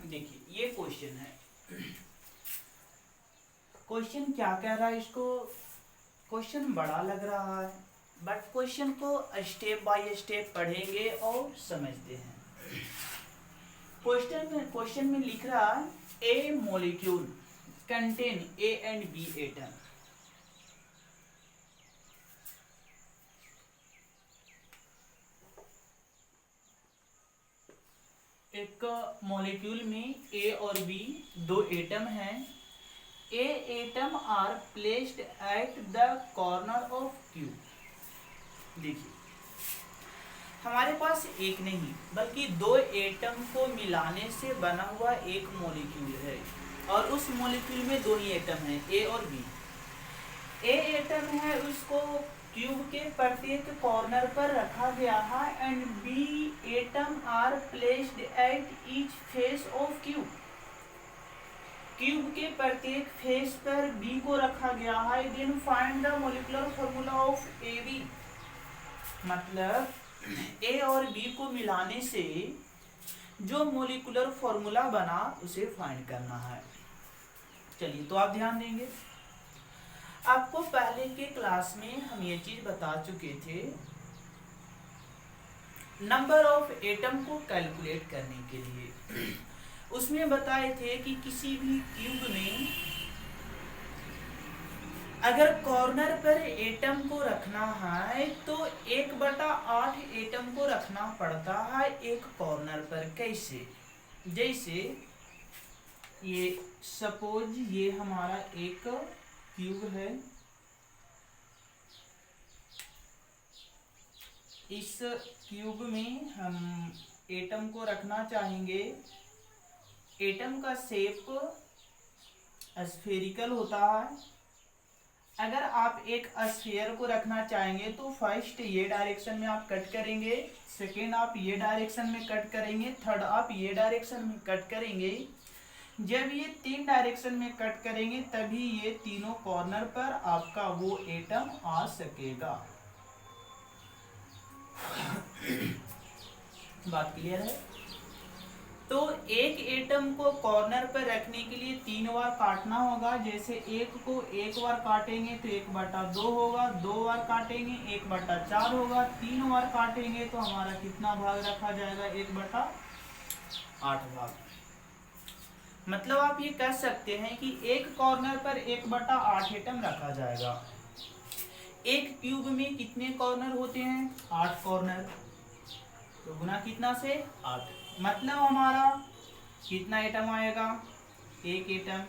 देखिए ये क्वेश्चन है। क्वेश्चन क्या कह रहा है इसको, क्वेश्चन बड़ा लग रहा है बट क्वेश्चन को स्टेप बाय स्टेप पढ़ेंगे और समझते हैं। क्वेश्चन में लिख रहा है a molecule contain A and B atom. एक मॉलिक्यूल में ए और बी दो एटम हैं। A atom are placed at the corner of cube. देखिए हमारे पास एक नहीं बल्कि दो एटम को मिलाने से बना हुआ एक मॉलिक्यूल है और उस मॉलिक्यूल में दो ही एटम हैं, ए और बी। ए एटम है उसको क्यूब के प्रत्येक कॉर्नर पर रखा गया है and B atom are placed at each face of cube. Cube के प्रत्येक फेस पर बी को रखा गया है। Then find the molecular formula of A B. मतलब ए और बी को मिलाने से जो मॉलिक्यूलर फॉर्मूला बना उसे फाइंड करना है। चलिए तो आप ध्यान देंगे, आपको पहले के क्लास में हम ये चीज बता चुके थे नंबर ऑफ एटम को कैलकुलेट करने के लिए। उसमें बताए थे कि किसी भी क्यूब में अगर कॉर्नर पर एटम को रखना है तो 1/8 एटम को रखना पड़ता है एक कॉर्नर पर। कैसे? जैसे ये सपोज ये हमारा एक क्यूब है, इस क्यूब में हम एटम को रखना चाहेंगे। एटम का शेप स्फेरिकल होता है। अगर आप एक स्फीयर को रखना चाहेंगे तो फर्स्ट ये डायरेक्शन में आप कट करेंगे, सेकेंड आप ये डायरेक्शन में कट करेंगे, थर्ड आप ये डायरेक्शन में कट करेंगे। जब ये 3 डायरेक्शन में कट करेंगे तभी ये तीनों कॉर्नर पर आपका वो एटम आ सकेगा। बात क्लियर है? तो एक एटम को कॉर्नर पर रखने के लिए 3 बार काटना होगा। जैसे एक को एक बार काटेंगे तो 1/2 होगा, 2 बार काटेंगे 1/4 होगा, 3 बार काटेंगे तो हमारा कितना भाग रखा जाएगा? 1/8 भाग। मतलब आप ये कह सकते हैं कि एक कॉर्नर पर 1/8 एटम रखा जाएगा। एक क्यूब में कितने कॉर्नर होते हैं? 8 कॉर्नर। तो गुना कितना से? 8। मतलब हमारा कितना एटम आएगा? 1 एटम।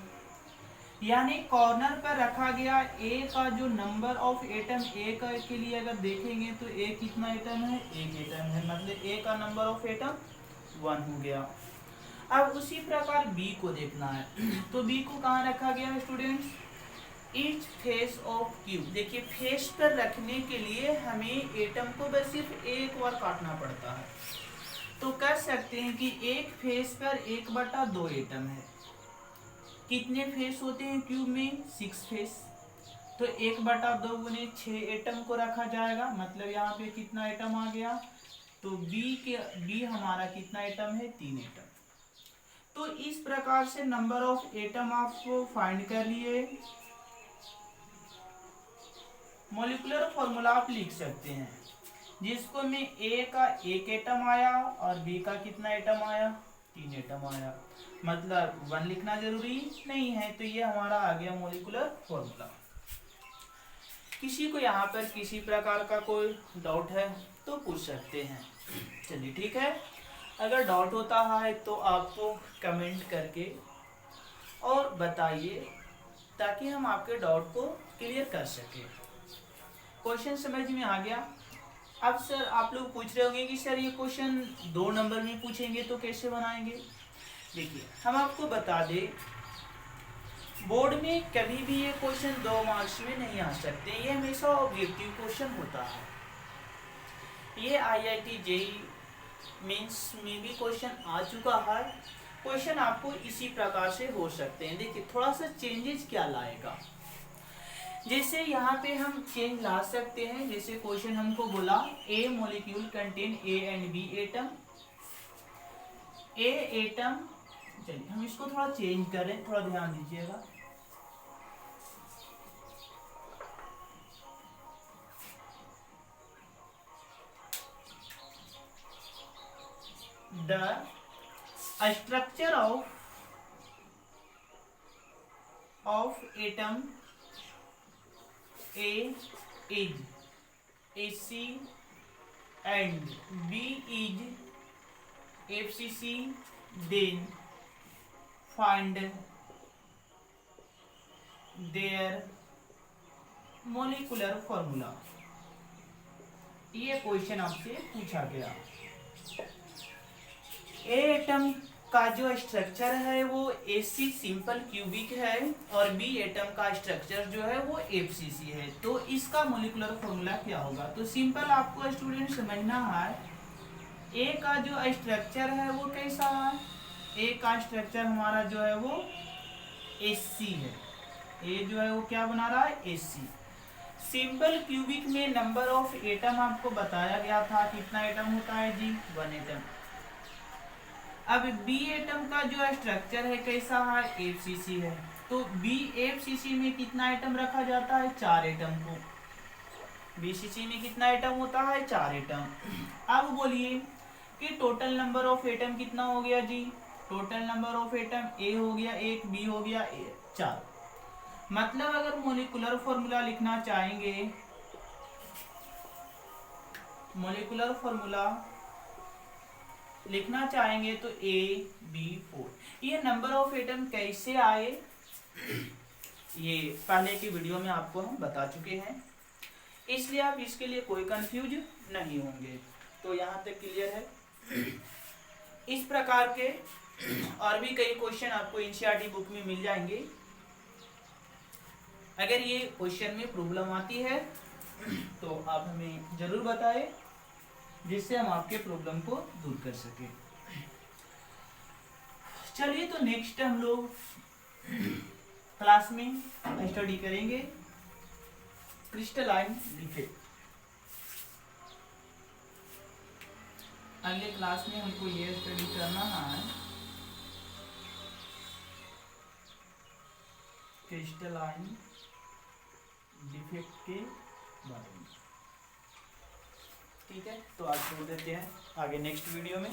यानी कॉर्नर पर रखा गया ए का जो नंबर ऑफ एटम ए के लिए अगर देखेंगे तो ए कितना एटम है? 1 एटम है। मतलब ए का नंबर ऑफ एटम 1 हो गया। अब उसी प्रकार बी को देखना है तो बी को कहाँ रखा गया है students? Each face of cube. देखिए फेस पर रखने के लिए हमें एटम को बस सिर्फ एक बार काटना पड़ता है। तो कह सकते हैं कि एक फेस पर 1/2 एटम है। कितने फेस होते हैं क्यूब में? 6 फेस। तो 1/2 गुने 6 एटम को रखा जाएगा। मतलब यहाँ पे कितना एटम आ गया? तो बी हमारा कितना एटम है? 3 एटम। तो इस प्रकार से नंबर ऑफ एटम आपको फाइंड कर लिए। मॉलिक्यूलर फॉर्मूला आप लिख सकते हैं जिसको में ए का 1 एटम आया और बी का कितना एटम आया? 3 एटम आया। मतलब 1 लिखना जरूरी नहीं है। तो ये हमारा आ गया मॉलिक्यूलर फॉर्मूला। किसी को यहाँ पर किसी प्रकार का कोई डाउट है तो पूछ सकते हैं। चलिए ठीक है, अगर डाउट होता है तो आपको कमेंट करके और बताइए ताकि हम आपके डाउट को क्लियर कर सके। क्वेश्चन समझ में आ गया? अब सर आप लोग पूछ रहे होंगे कि सर ये क्वेश्चन 2 नंबर में पूछेंगे तो कैसे बनाएंगे? देखिए हम आपको बता दें बोर्ड में कभी भी ये क्वेश्चन 2 मार्क्स में नहीं आ सकते। ये हमेशा ऑब्जेक्टिव क्वेश्चन होता है। ये IIT JEE मेंस में भी क्वेश्चन आ चुका है। क्वेश्चन आपको इसी प्रकार से हो सकते हैं। देखिए थोड़ा सा चेंजेस क्या लाएगा, जैसे यहाँ पे हम चेंज ला सकते हैं। जैसे क्वेश्चन हमको बोला a molecule contain A and B atom. A atom चलिए हम इसको थोड़ा चेंज करें, थोड़ा ध्यान दीजिएगा। The structure of atom A is AC and B is FCC, then find their molecular formula। ये क्वेश्चन आपसे पूछा गया। ए एटम का जो स्ट्रक्चर है वो AC सिंपल क्यूबिक है और B एटम का स्ट्रक्चर जो है वो FCC है। तो इसका मोलिकुलर फॉर्मूला क्या होगा? तो सिंपल आपको स्टूडेंट समझना है, ए का जो स्ट्रक्चर है वो कैसा है? ए का स्ट्रक्चर हमारा जो है वो AC है। ए जो है वो क्या बना रहा है? AC। सिंपल क्यूबिक में नंबर ऑफ एटम आपको बताया गया था, कितना एटम होता है जी? 1 एटम। अब बी एटम का जो स्ट्रक्चर है कैसा है? FCC है। तो BFCC में कितना एटम रखा जाता है? 4 एटम को। BCC में कितना एटम होता है? 4 एटम। अब बोलिए कि टोटल नंबर ऑफ एटम कितना हो गया जी? Total number of atom A हो गया 1, B हो गया 4। मतलब अगर मोलिकुलर फॉर्मूला लिखना चाहेंगे, मोलिकुलर फॉर्मूला लिखना चाहेंगे तो AB4। ये नंबर ऑफ एटम कैसे आए ये पहले की वीडियो में आपको हम बता चुके हैं, इसलिए आप इसके लिए कोई कंफ्यूज नहीं होंगे। तो यहाँ तक क्लियर है। इस प्रकार के और भी कई क्वेश्चन आपको एनसीईआरटी बुक में मिल जाएंगे। अगर ये क्वेश्चन में प्रॉब्लम आती है तो आप हमें जरूर बताएं, जिससे हम आपके प्रॉब्लम को दूर कर सके। चलिए तो नेक्स्ट हम लोग क्लास में स्टडी करेंगे क्रिस्टलाइन डिफेक्ट। अगले क्लास में हमको ये स्टडी करना है क्रिस्टलाइन डिफेक्ट के बारे में। ठीक है, तो आज छोड़ देते हैं, आगे नेक्स्ट वीडियो में